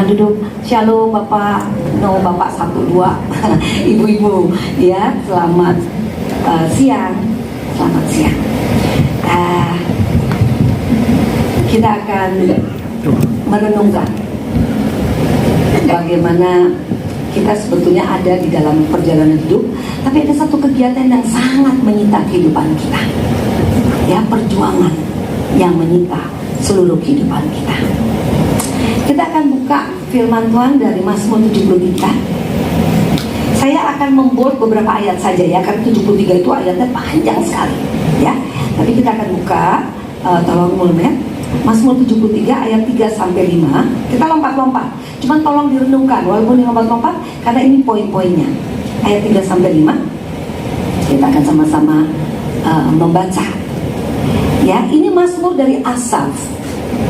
Silakan duduk. Shalom Bapak, no Bapak 1, 2, Ibu-ibu, ya selamat siang, selamat siang. Kita akan merenungkan bagaimana kita sebetulnya ada di dalam perjalanan hidup, tapi ada satu kegiatan yang sangat menyita kehidupan kita, ya, perjuangan yang menyita seluruh kehidupan kita. Kita akan buka firman Tuhan dari Mazmur 73. Saya akan membold beberapa ayat saja ya, karena 73 itu ayatnya panjang sekali ya. Tapi kita akan buka, tolong mulai Mazmur 73 ayat 3-5. Kita lompat-lompat, cuman tolong direnungkan walaupun ini lompat-lompat, karena ini poin-poinnya. Ayat 3-5 kita akan sama-sama membaca. Ya, ini Mazmur dari Asaf.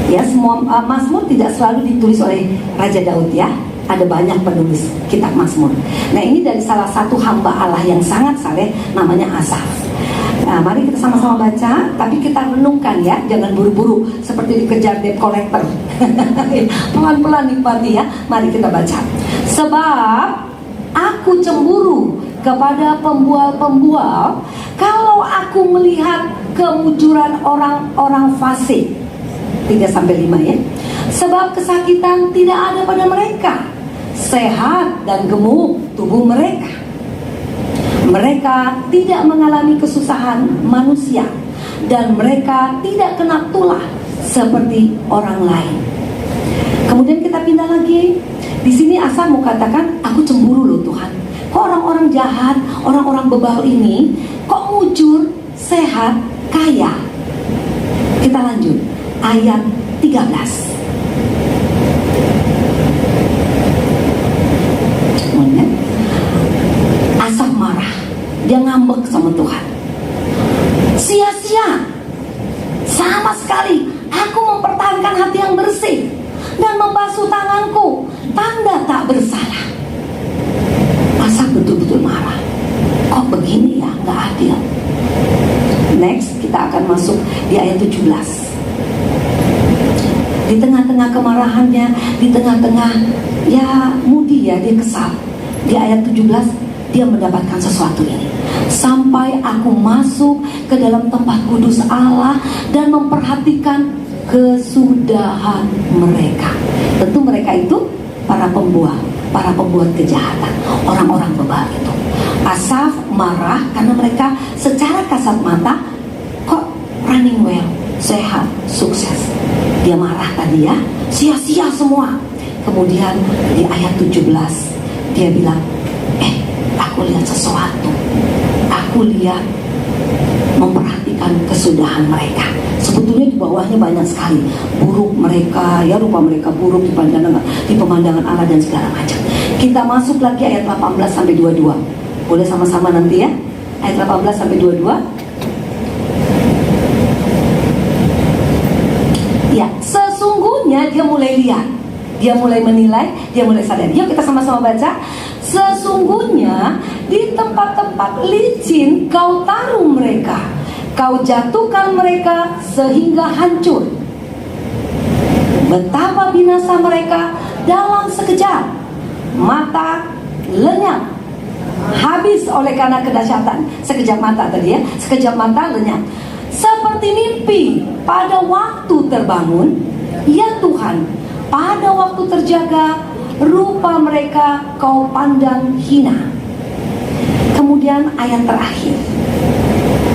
Ya, semua Mazmur tidak selalu ditulis oleh Raja Daud ya. Ada banyak penulis kitab Mazmur. Nah, ini dari salah satu hamba Allah yang sangat saleh, namanya Asaf. Nah, mari kita sama-sama baca, tapi kita renungkan ya, jangan buru-buru seperti dikejar debt collector. Pelan-pelan nikmati ya. Mari kita baca. Sebab aku cemburu kepada pembual-pembual kalau aku melihat kemujuran orang-orang fasik. 3-5 ya. Sebab kesakitan tidak ada pada mereka, sehat dan gemuk tubuh mereka. Mereka tidak mengalami kesusahan manusia, dan mereka tidak kena tulah seperti orang lain. Kemudian kita pindah lagi. Di sini Asaf mau katakan, aku cemburu loh Tuhan. Kok orang-orang jahat, orang-orang bebal ini kok mujur, sehat, kaya. Kita lanjut ayat 13. Asaf marah, dia ngambek sama Tuhan. Sia-sia, sama sekali aku mempertahankan hati yang bersih dan membasuh tanganku, tanda tak bersalah. Asaf betul-betul marah. Kok begini ya, gak adil. Next, kita akan masuk di ayat 17. Di tengah-tengah kemarahannya, di tengah-tengah ya mudi ya, dia kesal. Di ayat 17 dia mendapatkan sesuatu ini. Sampai aku masuk ke dalam tempat kudus Allah dan memperhatikan kesudahan mereka. Tentu mereka itu para pembual, para pembuat kejahatan, orang-orang bebal itu. Asaf marah karena mereka secara kasat mata kok running well, sehat, sukses. Dia marah tadi ya, sia-sia semua. Kemudian di ayat 17 dia bilang, aku lihat sesuatu. Aku lihat, memperhatikan kesudahan mereka. Sebetulnya di bawahnya banyak sekali. Buruk mereka, ya rupa mereka buruk di pemandangan Allah dan segala macam. Kita masuk lagi ayat 18-22. Boleh sama-sama nanti ya. Ayat 18-22. Ya, sesungguhnya dia mulai lihat, dia mulai menilai, dia mulai sadar. Yuk kita sama-sama baca. Sesungguhnya di tempat-tempat licin kau taruh mereka, kau jatuhkan mereka sehingga hancur. Betapa binasa mereka dalam sekejap, mata lenyap, habis oleh karena kedahsyatan. Sekejap mata tadi ya, sekejap mata lenyap. Seperti mimpi pada waktu terbangun, ya Tuhan, pada waktu terjaga, rupa mereka kau pandang hina. Kemudian ayat terakhir,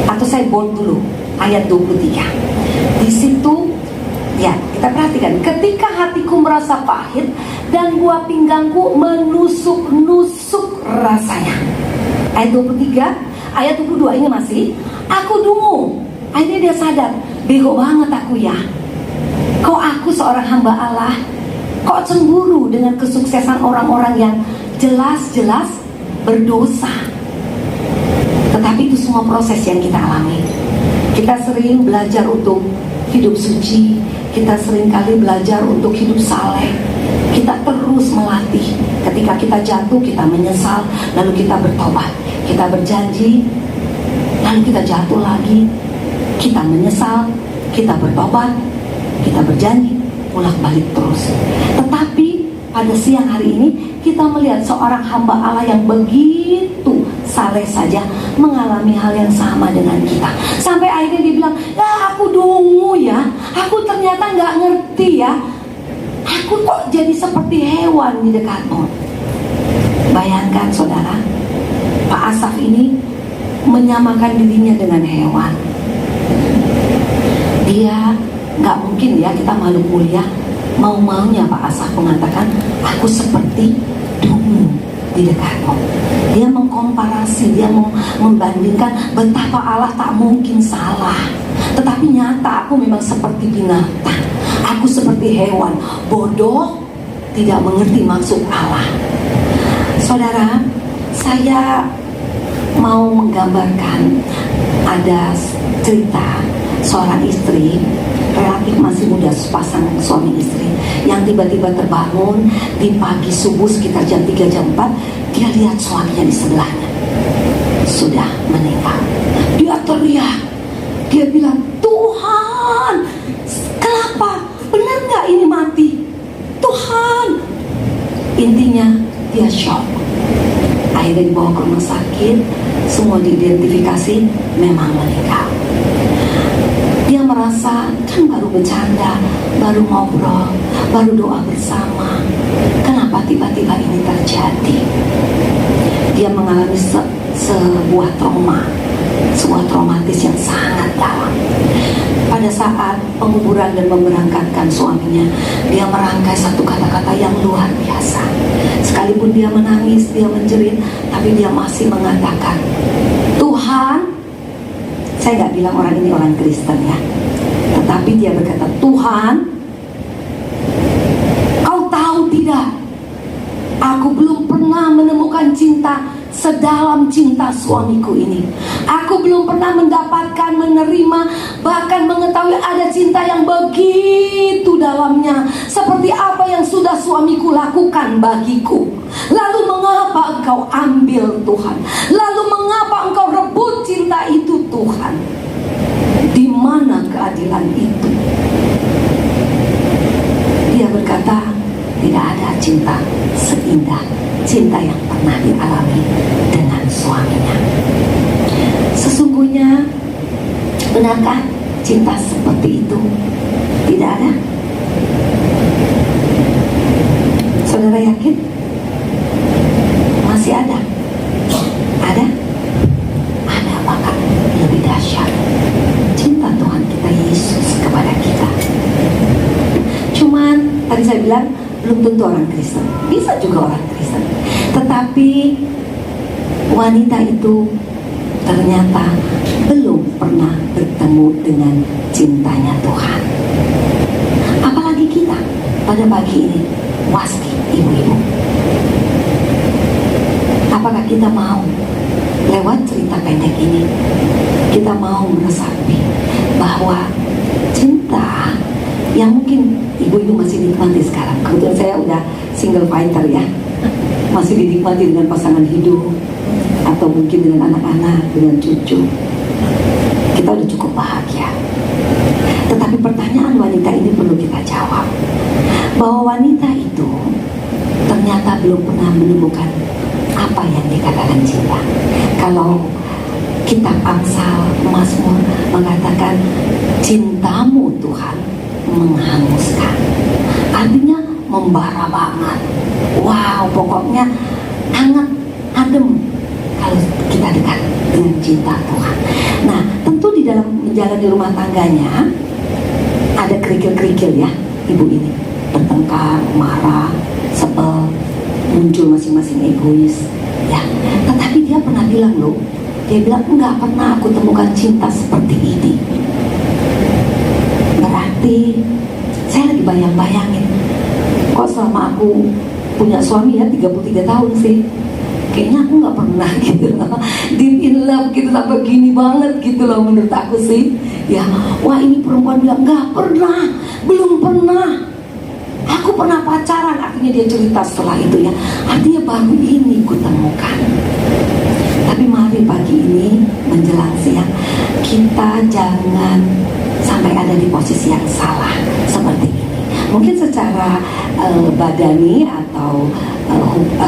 atau saya bold dulu, ayat 23. Di situ, ya kita perhatikan, ketika hatiku merasa pahit dan buah pinggangku menusuk-nusuk rasanya. Ayat 23, ayat 22 ini masih, aku dungu. Akhirnya dia sadar, bego banget aku ya. Kok aku seorang hamba Allah, kok cemburu dengan kesuksesan orang-orang yang jelas-jelas berdosa. Tetapi itu semua proses yang kita alami. Kita sering belajar untuk hidup suci, kita sering kali belajar untuk hidup saleh. Kita terus melatih. Ketika kita jatuh, kita menyesal, lalu kita bertobat. Kita berjanji, lalu kita jatuh lagi. Kita menyesal, kita bertobat, kita berjanji, bolak-balik terus. Tetapi pada siang hari ini kita melihat seorang hamba Allah yang begitu saleh saja mengalami hal yang sama dengan kita. Sampai akhirnya dia bilang, ya aku dungu ya, aku ternyata nggak ngerti ya, aku kok jadi seperti hewan di dekatmu. Bayangkan saudara, Pak Asaf ini menyamakan dirinya dengan hewan. Dia nggak mungkin ya, kita makhluk mulia mau-maunya Pak Asaf mengatakan aku seperti dungu di dekatmu. Dia mengkomparasi, dia membandingkan betapa Allah tak mungkin salah, tetapi nyata aku memang seperti binatang, aku seperti hewan bodoh, tidak mengerti maksud Allah. Saudara, saya mau menggambarkan ada cerita seorang istri, relatif masih muda, sepasang suami istri yang tiba-tiba terbangun di pagi subuh sekitar jam 3 jam 4, dia lihat suaminya di sebelahnya sudah meninggal. Dia teriak, dia bilang, Tuhan, kenapa? Benar nggak ini mati? Tuhan. Intinya dia shock. Akhirnya dibawa ke rumah sakit, semua diidentifikasi memang meninggal. Dia merasa kan baru bercanda, baru ngobrol, baru doa bersama, kenapa tiba-tiba ini terjadi? Dia mengalami sebuah trauma, sebuah traumatis yang sangat dalam. Pada saat penguburan dan memberangkatkan suaminya, dia merangkai satu kata-kata yang luar biasa. Sekalipun dia menangis, dia menjerit, tapi dia masih mengatakan, Tuhan, saya nggak bilang orang ini orang Kristen ya, tetapi dia berkata, Tuhan, kau tahu tidak, aku belum pernah menemukan cinta sedalam cinta suamiku ini. Aku belum pernah mendapatkan, menerima, bahkan mengetahui ada cinta yang begitu dalamnya, seperti apa yang sudah suamiku lakukan bagiku. Lalu mengapa engkau ambil Tuhan? Lalu mengapa engkau rebut cinta itu Tuhan? Di mana keadilan itu? Dia berkata, tidak ada cinta seindah cinta yang pernah dialami dengan suaminya. Sesungguhnya, benarkah cinta seperti itu? Tidak ada. Saudara yakin? Masih ada? Ada? Ada, bahkan lebih dahsyat. Cinta Tuhan kita Yesus kepada kita. Cuman tadi saya bilang belum tentu orang Kristen, bisa juga orang Kristen, tetapi wanita itu ternyata belum pernah bertemu dengan cintanya Tuhan. Apalagi kita pada pagi ini, waski ibu-ibu, apakah kita mau lewat cerita pendek ini, kita mau meresapi bahwa cinta yang mungkin ibu-ibu masih nikmati sekarang. Kebetulan saya udah single fighter ya, masih dinikmati dengan pasangan hidup, atau mungkin dengan anak-anak, dengan cucu. Kita udah cukup bahagia. Tetapi pertanyaan wanita ini perlu kita jawab, bahwa wanita itu ternyata belum pernah menemukan apa yang dikatakan cinta. Kalau kitab Amsal, Mazmur mengatakan, cintamu Tuhan menghanguskan, artinya membara banget. Wow, pokoknya hangat, adem kalau kita dekat dengan cinta Tuhan. Nah, tentu di dalam menjalani rumah tangganya ada kerikil-kerikil ya, ibu ini bertengkar, marah, sebel, muncul masing-masing egois ya. Tetapi dia pernah bilang loh, dia bilang, enggak pernah aku temukan cinta seperti ini. Berarti saya lagi bayang-bayangin, kok selama aku punya suami ya 33 tahun sih, kayaknya aku gak pernah gitu loh deep in love gitu sampai gini banget gitu loh menurut aku sih ya. Wah, ini perempuan bilang gak pernah, belum pernah. Aku pernah pacaran, artinya dia cerita setelah itu ya, artinya baru ini kutemukan. Tapi mari pagi ini menjelang siang, kita jangan sampai ada di posisi yang salah seperti ini. Mungkin secara badani atau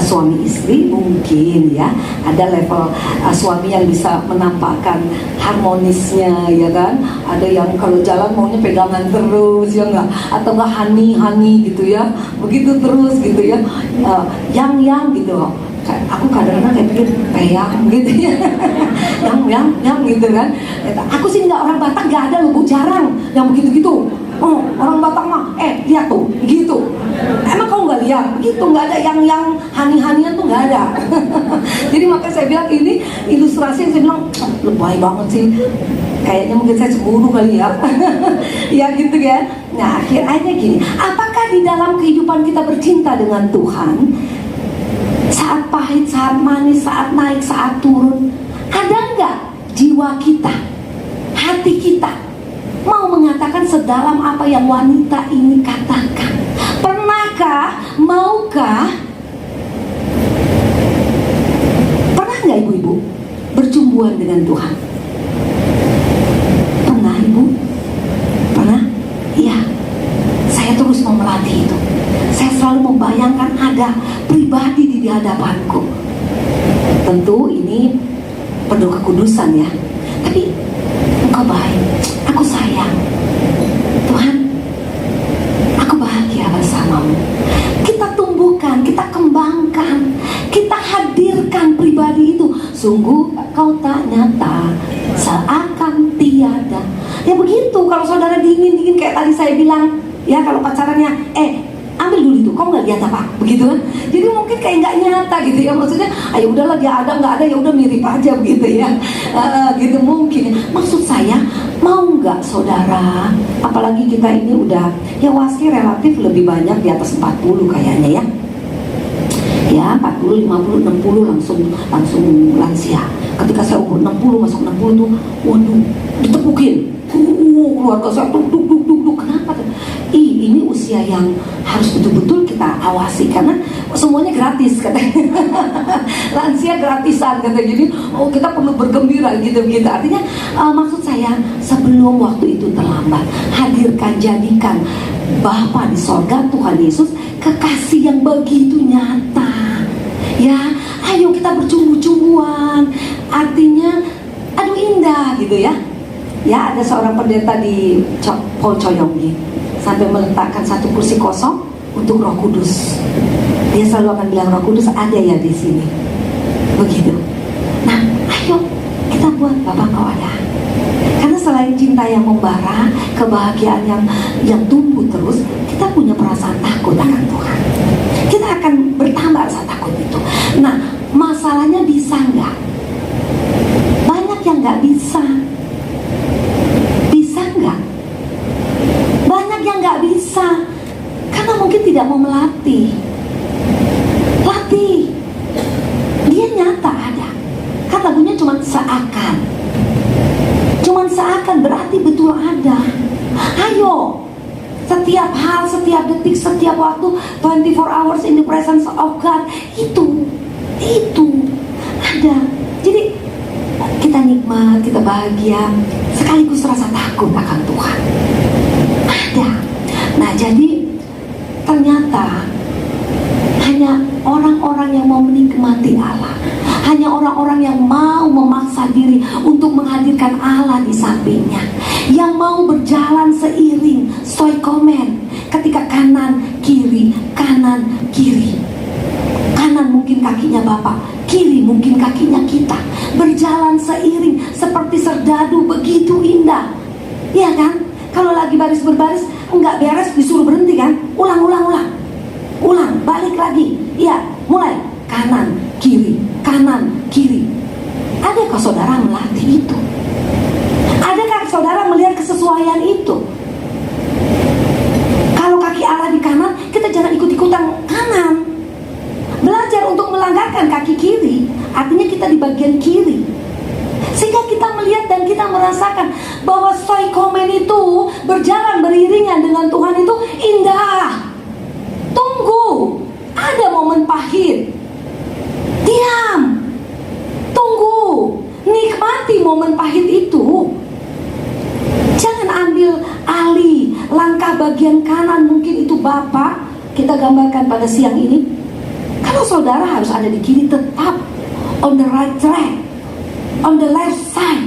suami istri mungkin ya ada level suami yang bisa menampakkan harmonisnya, ya kan. Ada yang kalau jalan maunya pegangan terus, ya enggak, atau enggak hani gitu ya, begitu terus gitu ya, yang gitu. Aku kadang-kadang kayak pikir peyang gitu ya, yang gitu kan. Aku sih nggak, orang Batak nggak ada loh Bu, jarang yang begitu-gitu. Oh, orang Batak mah, lihat tuh, gitu. Emang kamu nggak lihat? Gitu, nggak ada yang hani-hanian tuh nggak ada. Jadi makanya saya bilang ini ilustrasi yang saya bilang lebay banget sih. Kayaknya mungkin saya cemburu kali ya. Ya gitu ya. Nah akhirnya gini, apakah di dalam kehidupan kita bercinta dengan Tuhan, saat pahit, saat manis, saat naik, saat turun, ada nggak jiwa kita, hati kita mau mengatakan sedalam apa yang wanita ini katakan? Pernahkah, maukah, pernah nggak ibu-ibu berjumbuhan dengan Tuhan? Pernah ibu? Pernah? Iya. Saya terus mau melatih itu. Saya selalu membayangkan ada pribadi di hadapanku. Tentu ini penuh kekudusan ya. Tapi Engkau baik, aku sayang. Tuhan, aku bahagia bersamamu. Kita tumbuhkan, kita kembangkan, kita hadirkan pribadi itu. Sungguh kau tak nyata, seakan tiada. Ya begitu, kalau saudara dingin kayak tadi saya bilang, ya kalau pacarannya, ambil dulu itu, kau nggak lihat apa, begitu kan? Jadi mungkin kayak nggak nyata gitu ya, maksudnya, ayo udahlah dia ada nggak ada ya udah mirip aja begitu ya, gitu mungkin. Maksud saya, mau nggak saudara, apalagi kita ini udah, ya WASKI relatif lebih banyak di atas 40 kayaknya ya. Ya 40, 50, 60 langsung lansia. Ketika saya umur 60 masuk 60 tuh, waduh, ditepukin. Keluarga saya duk. Kenapa tuh? Ini usia yang harus betul-betul kita awasi karena semuanya gratis katanya. Lansia gratisan katanya. Jadi kita perlu bergembira gitu. Artinya maksud saya, sebelum waktu itu terlambat, hadirkan, jadikan Bapa di sorga, Tuhan Yesus, kekasih yang begitu nyata. Ya, ayo kita bercumbu-cumbuan. Artinya, aduh indah gitu ya. Ya, ada seorang pendeta di Paul Choyonggi sampai meletakkan satu kursi kosong untuk Roh Kudus. Dia selalu akan bilang, Roh Kudus ada ya di sini. Begitu. Nah, ayo kita buat Bapak kau ada. Karena selain cinta yang membara, kebahagiaan yang tumbuh terus, kita punya perasaan takut akan Tuhan. Kita akan bertambah rasa takut itu. Nah, masalahnya bisa nggak? Banyak yang nggak bisa. Banyak yang nggak bisa karena mungkin tidak mau melatih. Latih, dia nyata ada. Kan lagunya cuma seakan, berarti betul ada. Ayo, setiap hal, setiap detik, setiap waktu, 24 hours in the presence of God, itu ada. Jadi kita nikmat, kita bahagia, sekaligus rasa takut akan Tuhan. Ada. Nah, jadi ternyata hanya orang-orang yang mau menikmati Allah, hanya orang-orang yang mau memaksa diri untuk menghadirkan Allah di sampingnya, yang mau berjalan seiring stoikomen, ketika kanan kiri, kanan kiri. Kanan mungkin kakinya Bapak, kiri mungkin kakinya kita, berjalan seiring seperti serdadu, begitu indah. Iya kan? Kalau lagi baris berbaris enggak beres, disuruh berhenti kan? Ulang, balik lagi. Iya, mulai kanan kiri. Adakah saudara melatih itu? Adakah saudara melihat kesesuaian itu? Kalau kaki Allah di kanan, kita jangan ikut-ikutan kanan. Belajar untuk melanggarkan kaki kiri, artinya kita di bagian kiri, sehingga kita melihat dan kita merasakan bahwa stoikomen itu, berjalan beriringan dengan Tuhan itu indah. Tunggu, ada momen pahit, diam, tunggu, nikmati momen pahit itu. Jangan ambil alih, langkah bagian kanan mungkin itu gambarkan pada siang ini? Kalau saudara harus ada di kiri, tetap on the right track, on the left side.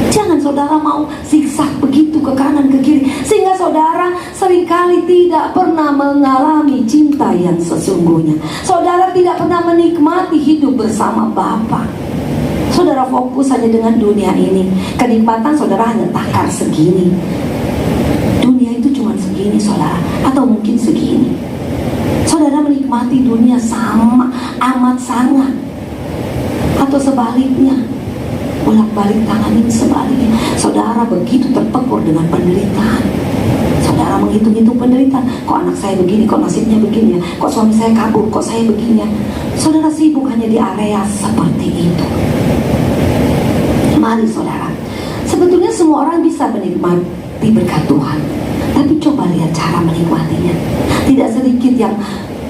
Jangan saudara mau zigzag begitu ke kanan ke kiri, sehingga saudara seringkali tidak pernah mengalami cinta yang sesungguhnya. Saudara tidak pernah menikmati hidup bersama Bapa. Saudara fokus hanya dengan dunia ini. Kenikmatan saudara hanya takar segini. Dunia itu cuma segini saudara, atau mungkin segini. Saudara menikmati dunia sama amat sangat, atau sebaliknya, bolak-balik tangan ini sebaliknya. Saudara begitu terpekor dengan penderitaan. Saudara menghitung-hitung penderitaan. Kok anak saya begini, kok nasibnya begini ya, kok suami saya kabur, kok saya begini ya. Saudara sibuk hanya di area seperti itu. Mari saudara, sebetulnya semua orang bisa menikmati berkat Tuhan, tapi coba lihat cara menikmatinya. Tidak sedikit yang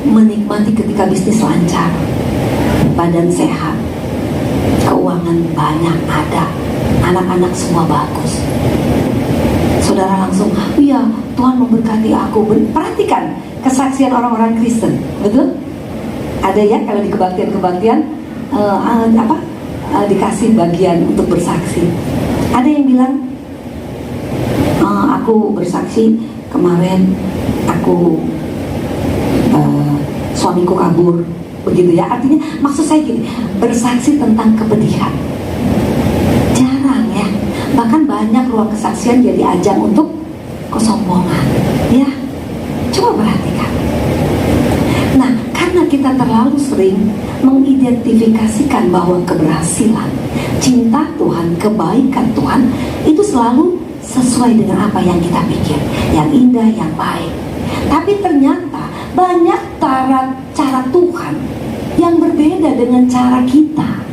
menikmati ketika bisnis lancar, badan sehat, keuangan banyak ada, anak-anak semua bagus. Saudara langsung, iya Tuhan memberkati aku. Perhatikan kesaksian orang-orang Kristen, betul? Ada ya kalau di kebaktian-kebaktian dikasih bagian untuk bersaksi. Ada yang bilang, aku bersaksi kemarin aku suamiku kabur, begitu ya. Artinya maksud saya gini, bersaksi tentang kepedihan jarang ya. Bahkan banyak ruang kesaksian jadi ajang untuk kesombongan ya. Coba perhatikan. Nah, karena kita terlalu sering mengidentifikasikan bahwa keberhasilan, cinta Tuhan, kebaikan Tuhan itu selalu sesuai dengan apa yang kita pikir, yang indah, yang baik. Tapi ternyata banyak cara Tuhan yang berbeda dengan cara kita.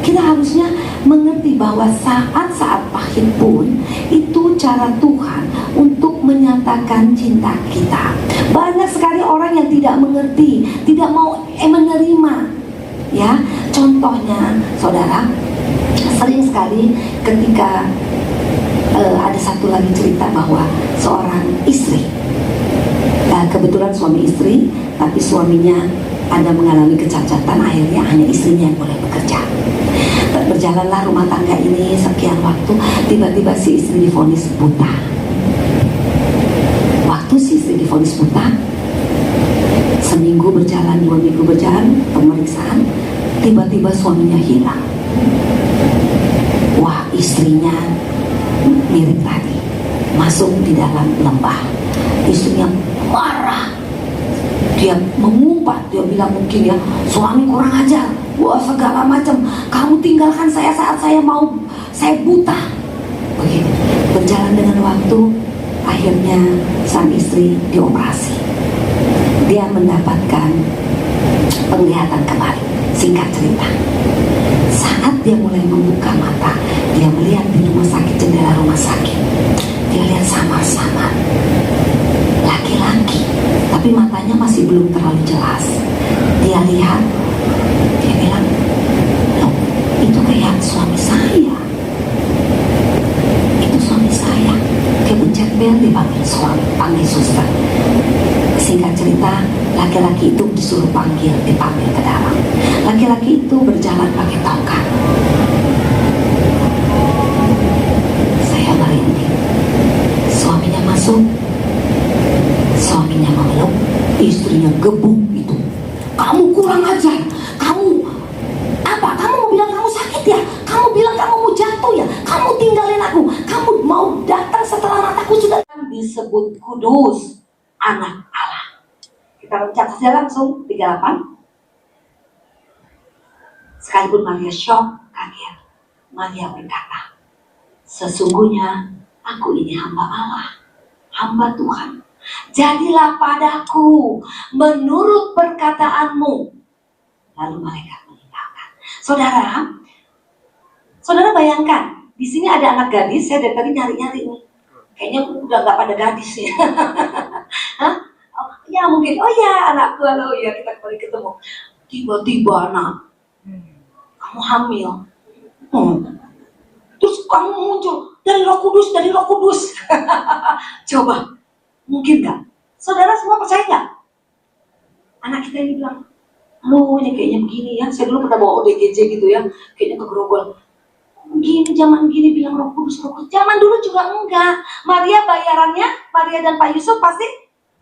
Kita harusnya mengerti bahwa saat-saat pahit pun itu cara Tuhan untuk menyatakan cinta kita. Banyak sekali orang yang tidak mengerti, tidak mau menerima. Ya, contohnya, saudara, sering sekali ketika ada satu lagi cerita bahwa seorang istri, kebetulan suami istri, tapi suaminya ada mengalami kecacatan, akhirnya hanya istrinya yang boleh bekerja. Berjalanlah rumah tangga ini sekian waktu, tiba-tiba si istri divonis buta. Waktu si istri divonis buta, seminggu berjalan, 2 minggu berjalan, pemeriksaan, tiba-tiba suaminya hilang. Wah, istrinya mirip tadi, masuk di dalam lembah. Istrinya marah, dia mengumpat, dia bilang mungkin ya, suami kurang ajar, wah segala macam, kamu tinggalkan saya saat saya buta. Begitu, berjalan dengan waktu, akhirnya sang istri dioperasi. Dia mendapatkan penglihatan kembali. Singkat cerita, saat dia mulai membuka mata, dia melihat di rumah sakit, jendela rumah sakit, dia lihat samar-samar laki-laki, tapi matanya masih belum terlalu jelas. Dia lihat, dia bilang, loh, itu kayak suami saya. Itu suami saya. Dia pencet bel, dipanggil suami, panggil suster. Singkat cerita, laki-laki itu disuruh dipanggil ke dalam. Laki-laki itu berjalan pakai tongkat. Saya merinding. Suaminya masuk, suaminya memeluk, istrinya gebuk itu. Kamu kurang ajar, kamu apa? Kamu mau bilang kamu sakit ya? Kamu bilang kamu mau jatuh ya? Kamu tinggalin aku, kamu mau datang setelah mataku sudah disebut kudus, anak Allah. Kita loncat saja langsung 38. Sekalipun Maria syok, kaget, Maria berkata, sesungguhnya aku ini hamba Allah, hamba Tuhan. Jadilah padaku menurut perkataanmu. Lalu malaikat meninggalkan. Saudara bayangkan, di sini ada anak gadis. Saya dari tadi nyari-nyari nih. Kayaknya udah nggak pada gadis ya. Hah? Oh, ya mungkin. Oh ya anakku, oh ya kita kembali ketemu. Tiba-tiba anak, kamu hamil. Terus kamu muncul dari Roh Kudus, Coba, mungkin nggak? Saudara semua percaya nggak? Anak kita ini bilang, lu ini kayaknya begini ya. Saya dulu pernah bawa ODGJ gitu ya, kayaknya ke Grogol. Gini, zaman gini bilang Roh Kudus, Roh Kudus. Zaman dulu juga enggak. Maria bayarannya, Maria dan Pak Yusuf pasti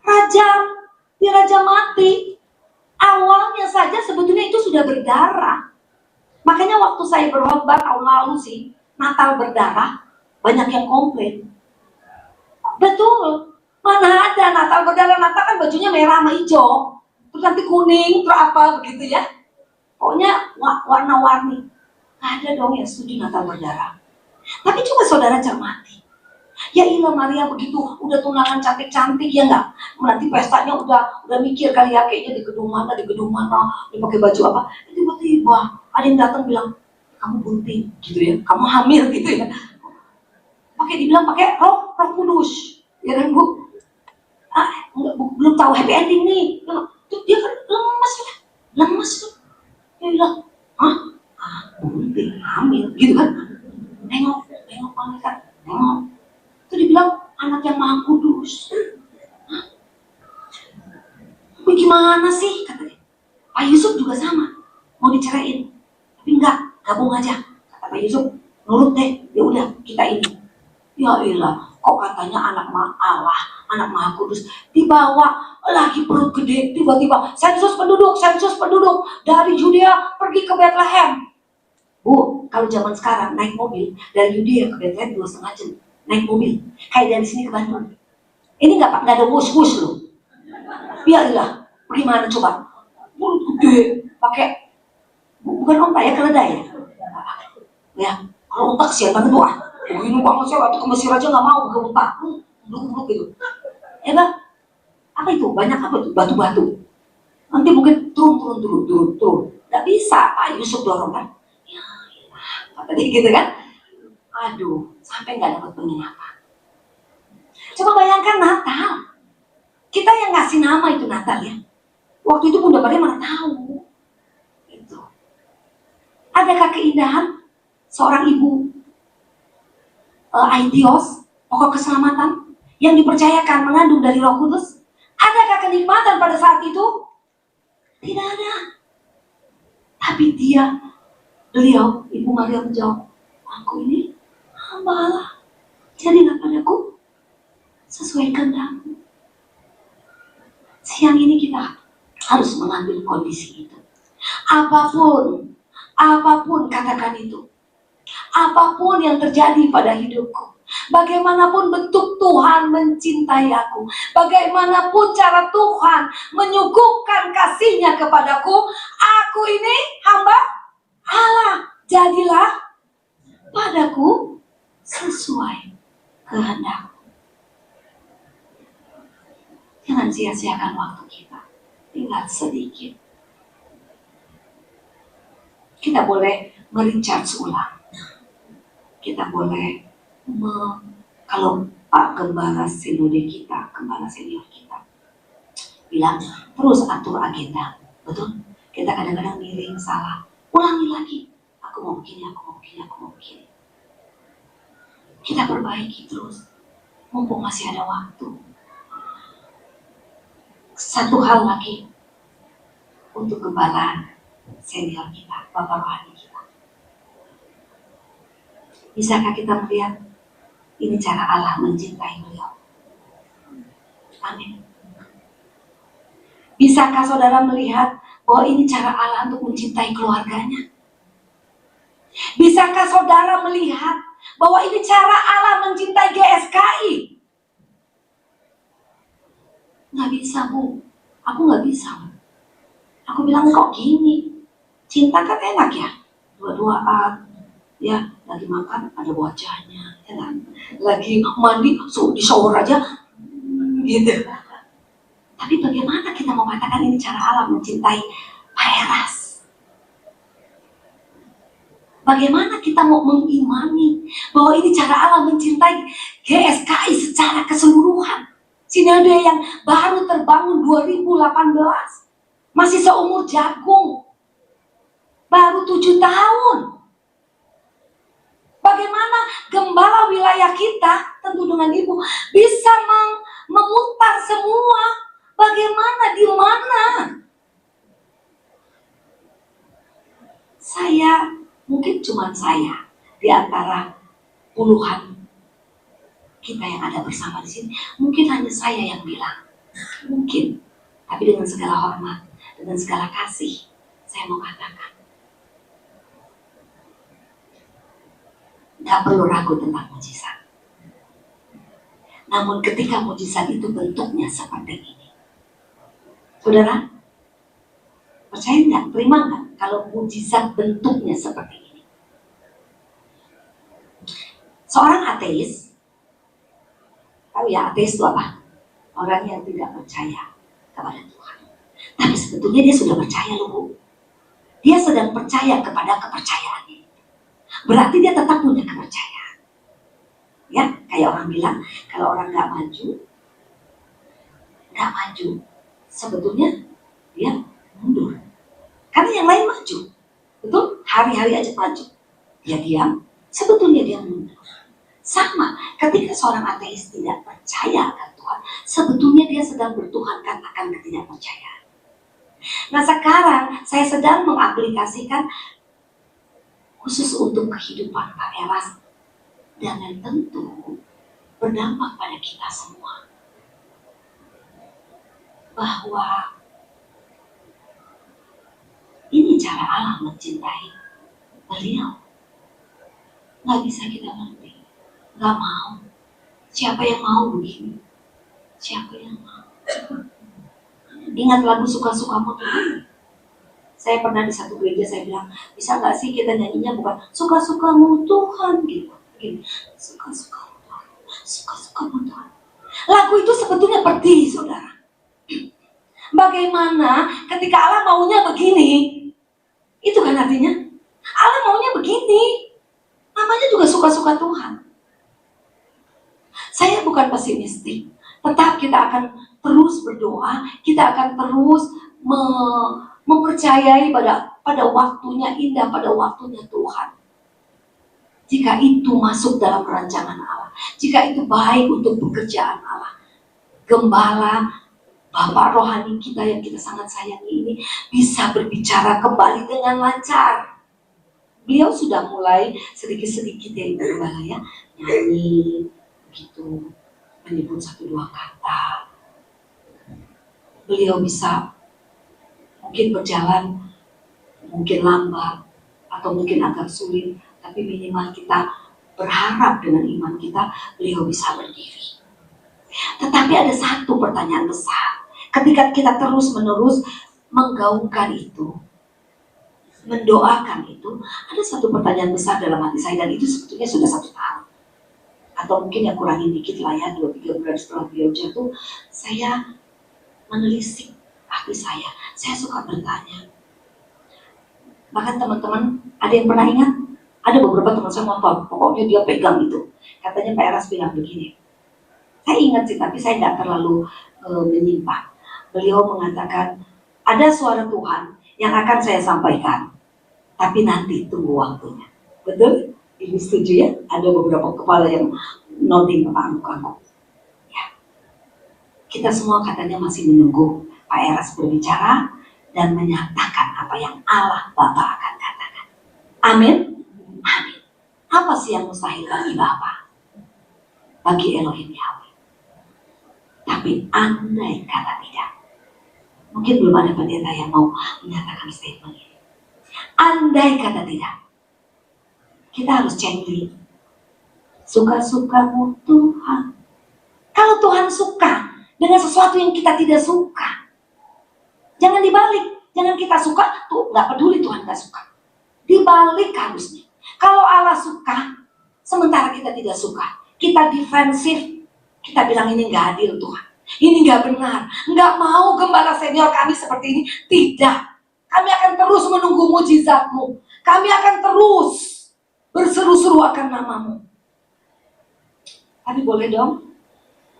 rajam, dirajam mati. Awalnya saja sebetulnya itu sudah berdarah. Makanya waktu saya berkhotbah tahun lalu sih, Natal berdarah, banyak yang komplain. Betul, mana ada Natal berdarah. Natal kan bajunya merah sama hijau, terus nanti kuning, terus apa begitu ya. Pokoknya warna-warni. Nggak ada dong yang setuju Natal berdarah. Tapi coba saudara cermati. Ya ilah Maria begitu, udah tunangan cantik-cantik ya nggak? Nanti pestanya udah mikir kali ya, kayaknya di gedung mana, dia pakai baju apa. Tiba-tiba ada yang datang bilang, kamu bunting gitu ya, kamu hamil gitu ya. Dibilang pakai roh kudus, ya kan Bu? Belum tahu happy ending nih. Tuh dia kan lemes tuh. Dia bilang, bunting, hamil gitu kan. Nengok malaikat, nengok. Itu dibilang anak yang maha kudus. Bagaimana sih? Katanya. Pak Yusuf juga sama, mau diceraiin, tapi enggak, gabung aja. Kata Pak Yusuf, nurut deh, ya udah kita ini. Ya ilah, kok katanya anak Allah, anak maha kudus, dibawa lagi perut gede, tiba-tiba sensus penduduk dari Yudea pergi ke Bethlehem. Bu, kalau zaman sekarang naik mobil dari Yudea ke Bethlehem 2,5 jam, naik mobil, kayak dari sini ke Bandung. Ini nggak ada wush-wush loh. Ya ilah, gimana coba? Perut gede, pakai bukan onta ya, keledai ya. Ya, kalau onta kesian banget doa. Begini banget saya waktu ke Mesir aja nggak mau ke onta, beluk-beluk gitu. Ya bang, apa itu? Banyak apa itu? Batu-batu. Nanti mungkin turun. Nggak bisa, Pak Yusuf dorong kan? Ya ilah, kata dia gitu kan? Aduh, sampai nggak dapat penginapan. Coba bayangkan Natal. Kita yang ngasih nama itu Natal ya. Waktu itu Bunda Maria mana tahu. Itu. Adakah keindahan seorang ibu Aitios, pokok keselamatan yang dipercayakan mengandung dari Roh Kudus? Adakah kenikmatan pada saat itu? Tidak ada. Tapi beliau, Ibu Maria menjawab, aku ini hamba Allah. Jadilah padaku sesuai kehendak-Mu. Siang ini kita harus mengambil kondisi itu. Apapun katakan itu. Apapun yang terjadi pada hidupku. Bagaimanapun bentuk Tuhan mencintai aku. Bagaimanapun cara Tuhan menyuguhkan kasih-Nya kepadaku. Aku ini hamba Allah. Jadilah padaku sesuai kehendak. Jangan sia-siakan waktu kita. Tinggal sedikit. Kita boleh merecharge ulang. Kita boleh kalau Pak Gembala Sinode kita, Gembala Senior kita bilang terus atur agenda. Betul? Kita kadang-kadang miring, salah. Ulangi lagi. Aku mau begini. Kita perbaiki terus. Mumpung masih ada waktu. Satu hal lagi untuk Gembala Senior kita, Bapak Rohani kita. Bisakah kita melihat ini cara Allah mencintai beliau? Amin. Bisakah saudara melihat bahwa ini cara Allah untuk mencintai keluarganya? Bisakah saudara melihat bahwa ini cara Allah mencintai GSKI? Nggak bisa, Bu. Aku nggak bisa. Aku bilang kok gini, cinta kan enak ya, dua-duaan, ya lagi makan ada wajahnya, ya kan? Lagi mandi di shower aja, gitu. Tapi bagaimana kita mau katakan ini cara Allah mencintai Pak Eras? Bagaimana kita mau mengimani bahwa ini cara Allah mencintai GSKI secara keseluruhan? Sinode yang baru terbangun 2018. Masih seumur jagung. Baru 7 tahun. Bagaimana gembala wilayah kita, tentu dengan ibu, bisa memutar semua. Bagaimana, di mana? Saya, mungkin cuma saya, di antara puluhan kita yang ada bersama di sini, mungkin hanya saya yang bilang. Mungkin. Tapi dengan segala hormat, dengan segala kasih, saya mau katakan, gak perlu ragu tentang mujizat. Namun ketika mujizat itu bentuknya seperti ini, saudara, percaya nggak, terima nggak kalau mujizat bentuknya seperti ini? Seorang ateis, tahu ya ateis itu apa? Orang yang tidak percaya kepada Tuhan. Tapi sebetulnya dia sudah percaya loh, Bu. Dia sedang percaya kepada kepercayaannya. Berarti dia tetap punya kepercayaan. Ya, kayak orang bilang, kalau orang nggak maju, sebetulnya dia mundur. Karena yang lain maju, betul? Hari-hari aja maju. Dia diam, sebetulnya dia mundur. Sama, ketika seorang ateis tidak percaya akan Tuhan, sebetulnya dia sedang bertuhankan akan ketidakpercayaan. Nah sekarang saya sedang mengaplikasikan khusus untuk kehidupan Pak Eras, dan yang tentu berdampak pada kita semua. Bahwa ini cara Allah mencintai beliau. Gak bisa kita ngerti, gak mau. Siapa yang mau begini? Siapa yang mau? Ingat lagu Suka-Sukamu Tuhan? Saya pernah di satu gereja, saya bilang, bisa gak sih kita nyanyinya bukan Suka-Sukamu Tuhan gitu. Suka-Sukamu Tuhan, Suka-Sukamu Tuhan. Lagu itu sebetulnya pedih, saudara. Bagaimana ketika Allah maunya begini? Itu kan artinya Allah maunya begini. Namanya juga suka-suka Tuhan. Saya bukan pesimistik, tetap kita akan terus berdoa, kita akan terus mempercayai pada waktunya indah, pada waktunya Tuhan. Jika itu masuk dalam rancangan Allah, jika itu baik untuk pekerjaan Allah, gembala Bapak rohani kita yang kita sangat sayangi ini bisa berbicara kembali dengan lancar. Beliau sudah mulai sedikit-sedikit ya Ibu Gembala ya, nyanyi begitu, menyebut 1-2 kata. Beliau bisa mungkin berjalan, mungkin lambat, atau mungkin agak sulit, tapi minimal kita berharap dengan iman kita, beliau bisa berdiri. Tetapi ada satu pertanyaan besar. Ketika kita terus-menerus menggaungkan itu, mendoakan itu, ada satu pertanyaan besar dalam hati saya, dan itu sebetulnya sudah 1 tahun. Atau mungkin yang kurangin dikit lah ya, 2-3 bulan setelah beliau jatuh, saya menelisik hati saya. Saya suka bertanya. Bahkan teman-teman, ada yang pernah ingat? Ada beberapa teman saya motor, pokoknya dia pegang itu. Katanya Pak Eras bilang begini. Saya ingat sih, tapi saya nggak terlalu menyimpang. Beliau mengatakan, ada suara Tuhan yang akan saya sampaikan, tapi nanti tunggu waktunya. Betul? Ibu setuju ya? Ada beberapa kepala yang nodding ke Pak Anuk. Ya. Kita semua katanya masih menunggu Pak Eras berbicara dan menyatakan apa yang Allah Bapa akan katakan. Amin? Amin. Apa sih yang mustahil bagi Bapa? Bagi Elohim Yahweh. Tapi andai kata tidak, mungkin belum ada pendeta yang mau menyatakan statement ini. Andai kata tidak, kita harus cengli. Suka-sukamu Tuhan. Kalau Tuhan suka dengan sesuatu yang kita tidak suka, jangan dibalik. Jangan kita suka, tuh nggak peduli Tuhan nggak suka. Dibalik harusnya. Kalau Allah suka, sementara kita tidak suka, kita defensif. Kita bilang ini nggak adil Tuhan, ini nggak benar, nggak mau gembala senior kami seperti ini. Tidak, kami akan terus menunggu mujizat-Mu. Kami akan terus berseru-seru akan nama-Mu. Tapi boleh dong,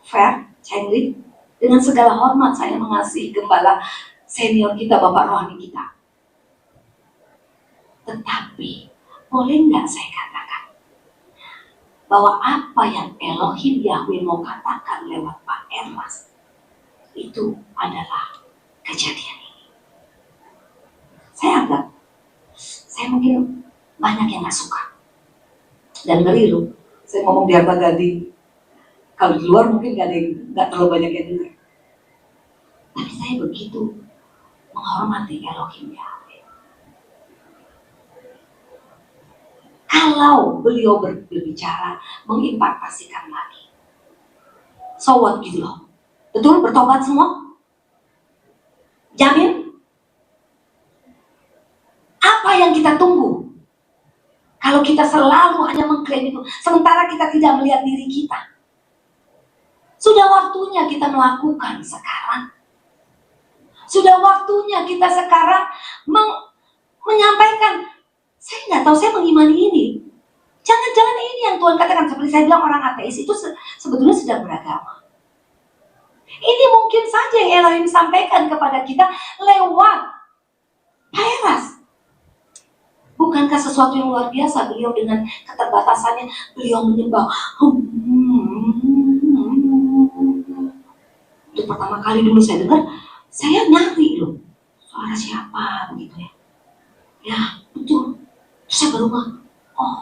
fair, cengli, dengan segala hormat saya mengasihi gembala senior kita, Bapak rohani kita. Tetapi boleh nggak saya katakan, bahwa apa yang Elohim Yahweh mau katakan lewat Pak Ermas itu adalah kejadian ini. Saya mungkin banyak yang gak suka dan ngeri loh. Saya ngomong di Harta Gading, kalau di luar mungkin gak terlalu banyak yang dengar. Tapi saya begitu menghormati Elohim Yahweh. Kalau beliau berbicara, mengimpartasikan lagi, so what gitu loh. Betul bertobat semua? Jamin? Apa yang kita tunggu? Kalau kita selalu hanya mengklaim itu, sementara kita tidak melihat diri kita. Sudah waktunya kita melakukan sekarang. Sudah waktunya kita sekarang menyampaikan, saya nggak tahu, saya mengimani ini. Jangan-jangan ini yang Tuhan katakan. Seperti saya bilang, orang ateis itu sebetulnya sedang beragama. Ini mungkin saja yang Elohim sampaikan kepada kita lewat Pak Eras. Bukankah sesuatu yang luar biasa beliau dengan keterbatasannya, beliau menyembah. Itu pertama kali dulu saya dengar, saya nyari loh, suara siapa begitu ya. Ya betul. Terus saya baru oh,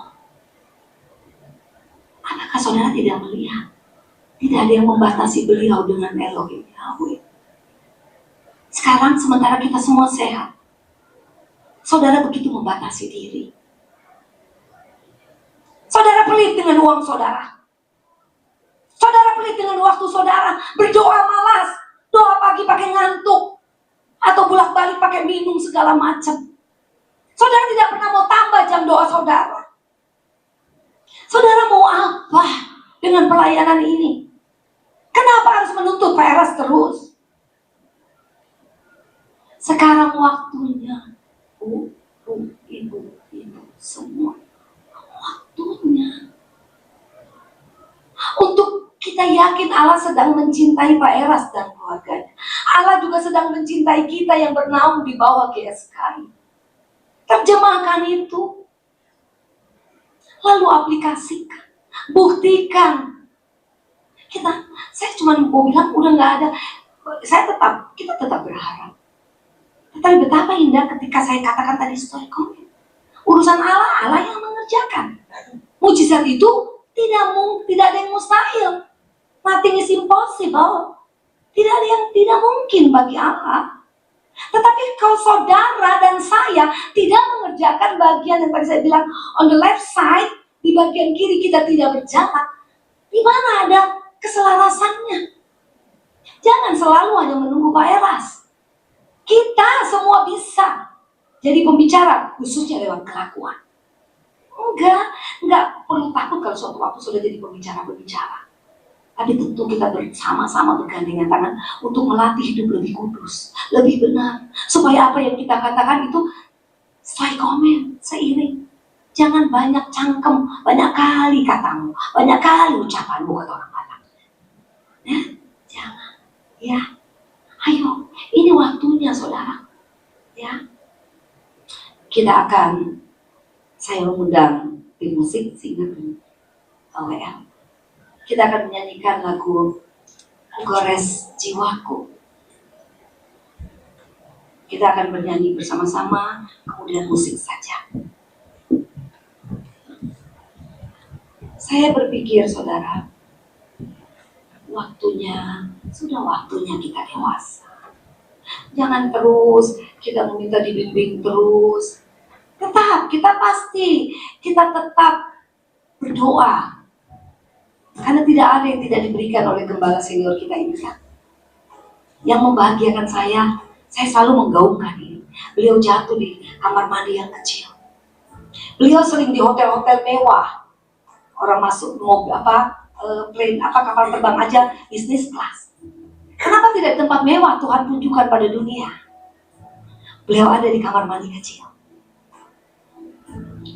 apakah saudara tidak melihat? Tidak ada yang membatasi beliau dengan Elohim Yahweh. Sekarang sementara kita semua sehat, saudara begitu membatasi diri. Saudara pelit dengan uang saudara. Saudara pelit dengan waktu saudara. Berdoa malas. Doa pagi pakai ngantuk. Atau bolak-balik pakai minum segala macam. Saudara tidak pernah mau tambah jam doa saudara. Saudara mau apa dengan pelayanan ini? Kenapa harus menuntut Pak Eras terus? Sekarang waktunya. Ibu, semua. Waktunya. Untuk kita yakin Allah sedang mencintai Pak Eras dan keluarganya. Allah juga sedang mencintai kita yang bernaung di bawah GSKI. Terjemahkan itu. Lalu aplikasikan. Buktikan. Saya cuma mau bilang udah gak ada. Kita tetap berharap. Tetapi betapa indah ketika saya katakan tadi story comment. Urusan Allah yang mengerjakan. Mujizat itu tidak ada yang mustahil. Nothing is impossible. Tidak ada yang tidak mungkin bagi Allah. Tetapi kalau saudara dan saya tidak mengerjakan bagian yang tadi saya bilang on the left side, di bagian kiri kita tidak berjalan, di mana ada keselarasannya? Jangan selalu hanya menunggu Pak Eras. Kita semua bisa jadi pembicara, khususnya lewat kelakuan. Enggak perlu takut kalau suatu waktu sudah jadi pembicara. Tapi tentu kita bersama-sama bergandengan tangan untuk melatih hidup lebih kudus, lebih benar. Supaya apa yang kita katakan itu sesuai komen, seiring. Jangan banyak cangkem, banyak kali katamu, banyak kali ucapanmu kata orang Batak. Ya, jangan. Ya, ayo, ini waktunya saudara. Ya, saya mengundang tim musik sehingga WL. Kita akan menyanyikan lagu Gores Jiwaku. Kita akan bernyanyi bersama-sama, kemudian musik saja. Saya berpikir saudara, sudah waktunya kita dewasa. Jangan terus kita meminta dibimbing terus. Kita tetap berdoa. Karena tidak ada yang tidak diberikan oleh gembala senior kita ini kan. Yang membahagiakan saya selalu menggaungkan ini. Beliau jatuh di kamar mandi yang kecil. Beliau sering di hotel-hotel mewah. Orang masuk mobil kapal terbang aja bisnis kelas. Kenapa tidak di tempat mewah Tuhan tunjukkan pada dunia? Beliau ada di kamar mandi kecil.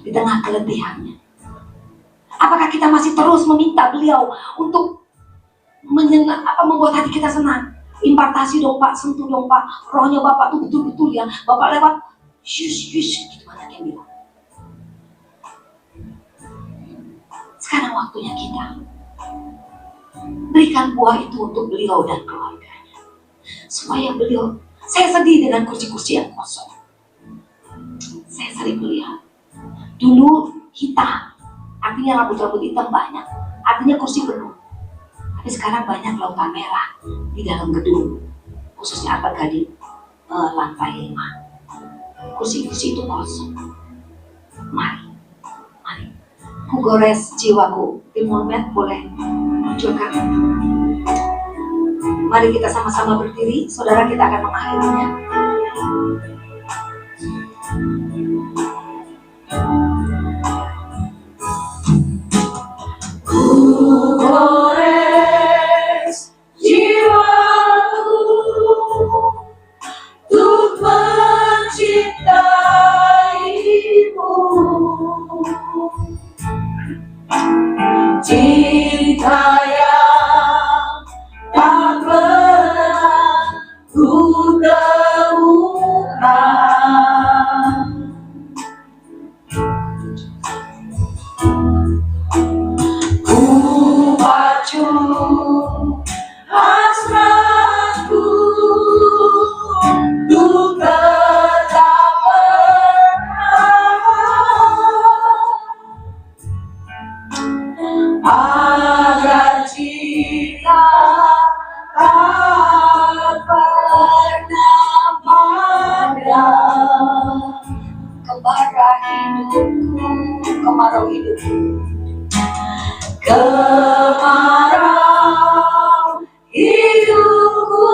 Di tengah keletihannya. Apakah kita masih terus meminta beliau untuk membuat hati kita senang? Impartasi dong Pak, sentuh dong Pak, rohnya Bapak tuh betul-betul ya. Bapak lewat, yush, gitu banyak yang bilang. Sekarang waktunya kita berikan buah itu untuk beliau dan keluarganya, supaya beliau. Saya sedih dengan kursi-kursi yang kosong. Saya sering melihat dulu hitam, artinya rambut-rambut hitam banyak, artinya kursi penuh. Tapi sekarang banyak lautan merah di dalam gedung, khususnya Arta Gading lantai 5. Kursi-kursi itu kosong. Mari kugores jiwaku. Tim Mulmet boleh munculkan. Mari kita sama-sama berdiri, saudara, kita akan mengakhirinya. Kugores jiwaku untuk mencintaimu, cinta yang tak pernah ku temukan. Ku pacu hasratku untuk tetap agar cinta tak pernah padam. Kemarau hidupku, kemarau hidupku, kemarau hidupku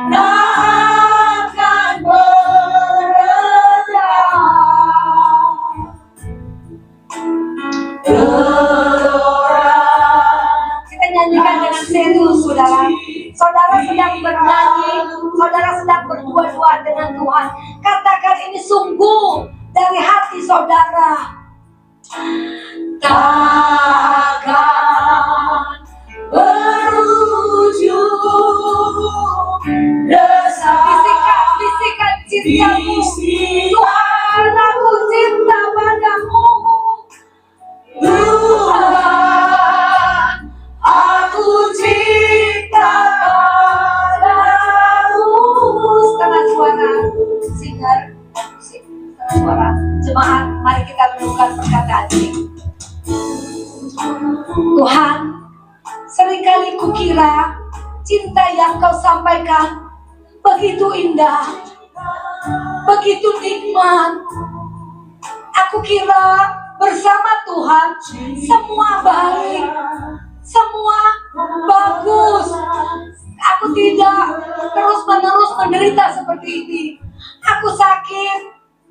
tak akan meredam. Kita nyanyikan dengan serius, saudara. Saudara sedang bernyanyi, saudara sedang berdua-dua dengan Tuhan. Katakan ini sungguh dari hati saudara. Tak akan berujung resah. Bisikan cintamu, Tuhan, aku cinta padamu. Tuhan, aku cinta padamu. Setengah suara, singer, setengah suara. Jemaat, mari kita menemukan perkataan ini. Tuhan, seringkali kukira cinta yang kau sampaikan begitu indah, begitu nikmat. Aku kira bersama Tuhan semua baik, semua bagus. Aku tidak terus-menerus menderita seperti ini. Aku sakit,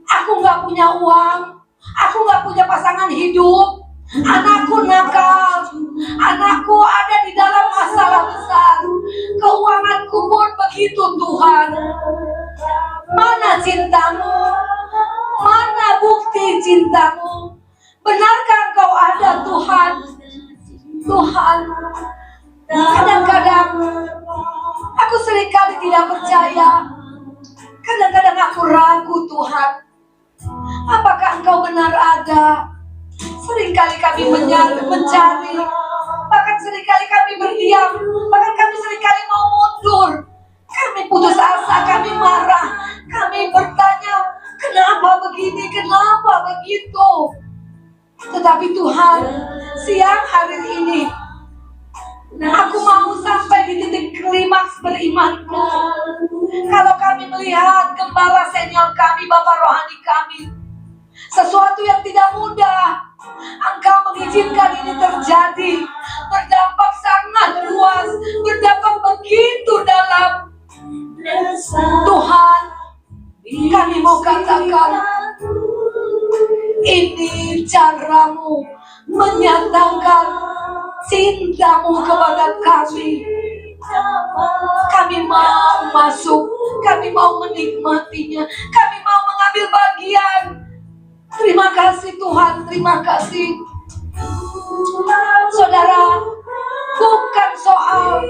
aku gak punya uang, aku gak punya pasangan hidup, anakku nakal, anakku ada di dalam masalah besar, keuanganku pun begitu. Tuhan, mana cintamu? Mana bukti cintamu? Benarkah Engkau ada, Tuhan? Tuhan, kadang-kadang aku seringkali tidak percaya. Kadang-kadang aku ragu, Tuhan. Apakah Engkau benar ada? Seringkali kami mencari, bahkan seringkali kami berdiam, bahkan kami seringkali mau mundur. Kami putus asa, kami marah, kami bertanya, kenapa begini, kenapa begitu? Tetapi Tuhan, siang hari ini aku mau sampai di titik klimaks berimanku. Kalau kami melihat gembala senior kami, bapak rohani kami, sesuatu yang tidak mudah, Engkau mengizinkan ini terjadi, berdampak sangat luas, berdampak begitu dalam. Tuhan, kami mau katakan, ini caramu menyatakan cintamu kepada kami. Kami mau masuk, kami mau menikmatinya, kami mau mengambil bagian. Terima kasih Tuhan, terima kasih. Saudara, bukan soal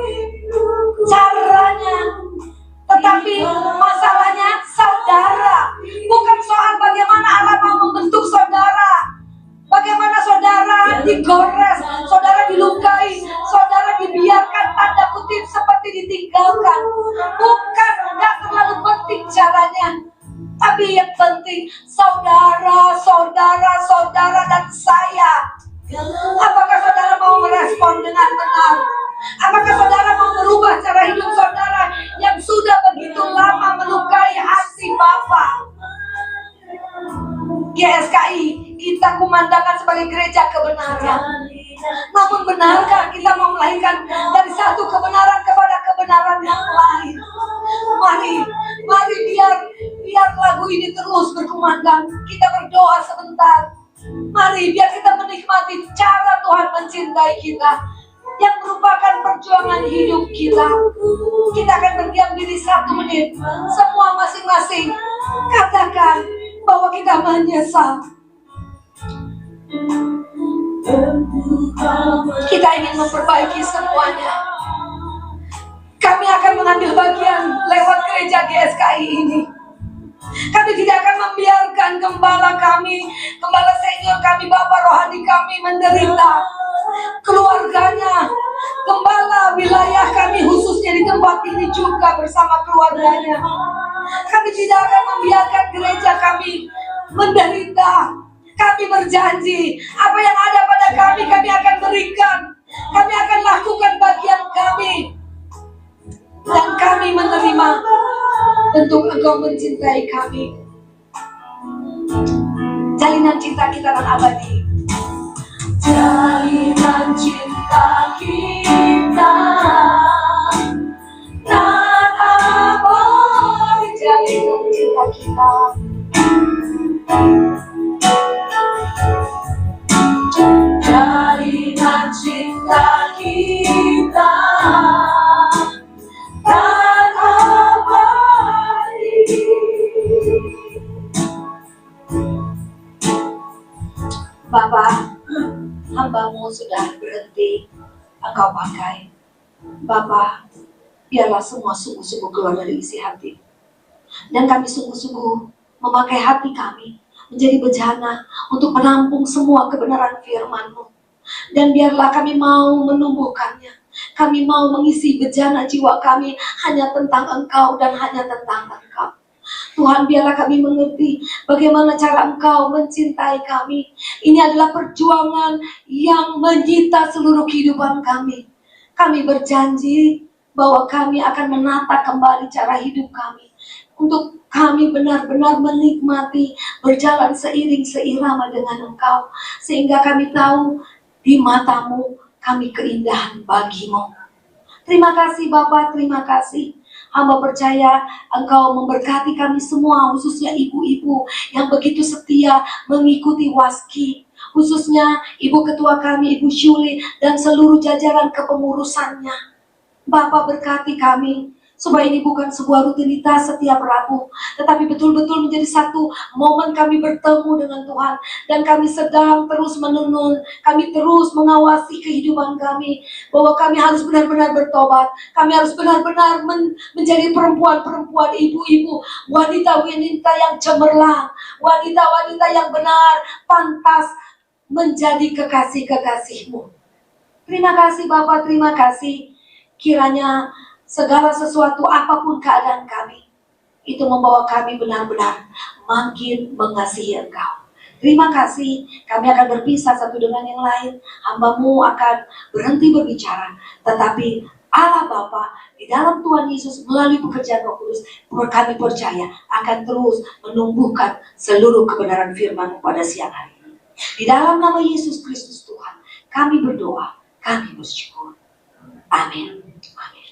caranya, tetapi masalahnya saudara. Bukan soal bagaimana Allah mau membentuk saudara, bagaimana digores, saudara dilukai, saudara dibiarkan tanda kutip seperti ditinggalkan. Bukan, nggak terlalu penting caranya, tapi yang penting saudara dan saya. Apakah saudara mau merespon dengan benar? Apakah saudara mau merubah cara hidup saudara yang sudah begitu lama melukai hati Bapa? GSKI, kita kumandangkan sebagai gereja kebenaran. Namun benarkah kita mau melahirkan dari satu kebenaran kepada kebenaran yang lain? Mari biar lagu ini terus berkumandang. Kita berdoa sebentar. Mari biar kita menikmati cara Tuhan mencintai kita, yang merupakan perjuangan hidup kita. Kita akan berdiam diri 1 menit. Semua masing-masing katakan bahwa kita menyesal. Kita ingin memperbaiki semuanya. Kami akan mengambil bagian lewat gereja GSKI ini. Kami tidak akan membiarkan gembala kami, gembala senior kami, Bapak rohani kami menderita. Keluarganya, gembala wilayah kami khususnya di tempat ini juga bersama keluarganya. Kami tidak akan membiarkan gereja kami menderita. Kami berjanji, apa yang ada pada kami akan berikan. Kami akan lakukan bagian kami. Dan kami menerima bentuk Engkau mencintai kami. Jalinan cinta kita dan abadi. Jalinan cinta kita dan abadi. Jalinan cinta kita. Jalinan cinta kita dan abadi. Bapak, hamba-Mu sudah berhenti Engkau pakai. Bapak, biarlah semua sungguh-sungguh keluar dari isi hati. Dan kami sungguh-sungguh memakai hati kami menjadi bejana untuk menampung semua kebenaran firman-Mu. Dan biarlah kami mau menumbuhkannya. Kami mau mengisi bejana jiwa kami hanya tentang Engkau dan hanya tentang Engkau. Tuhan, biarlah kami mengerti bagaimana cara Engkau mencintai kami. Ini adalah perjuangan yang menyita seluruh kehidupan kami. Kami berjanji bahwa kami akan menata kembali cara hidup kami. Untuk kami benar-benar menikmati berjalan seiring seirama dengan Engkau. Sehingga kami tahu di mata-Mu kami keindahan bagi-Mu. Terima kasih Bapak, terima kasih. Hamba percaya Engkau memberkati kami semua, khususnya ibu-ibu yang begitu setia mengikuti Waski. Khususnya Ibu Ketua kami, Ibu Syuli, dan seluruh jajaran kepengurusannya. Bapak berkati kami, supaya ini bukan sebuah rutinitas setiap Rabu, tetapi betul-betul menjadi satu momen kami bertemu dengan Tuhan. Dan kami sedang terus menenun, kami terus mengawasi kehidupan kami, bahwa kami harus benar-benar bertobat. Kami harus benar-benar menjadi perempuan-perempuan, ibu-ibu, wanita-wanita yang cemerlang, wanita-wanita yang benar, pantas menjadi kekasih-kekasih-Mu. Terima kasih Bapak, terima kasih. Kiranya segala sesuatu apapun keadaan kami, itu membawa kami benar-benar makin mengasihi Engkau. Terima kasih, kami akan berpisah satu dengan yang lain. Hamba-Mu akan berhenti berbicara, tetapi Allah Bapa di dalam Tuhan Yesus melalui pekerjaan Roh Kudus, kami percaya akan terus menumbuhkan seluruh kebenaran firman-Mu pada siang hari ini. Di dalam nama Yesus Kristus Tuhan, kami berdoa, kami bersyukur. Amin. Amin.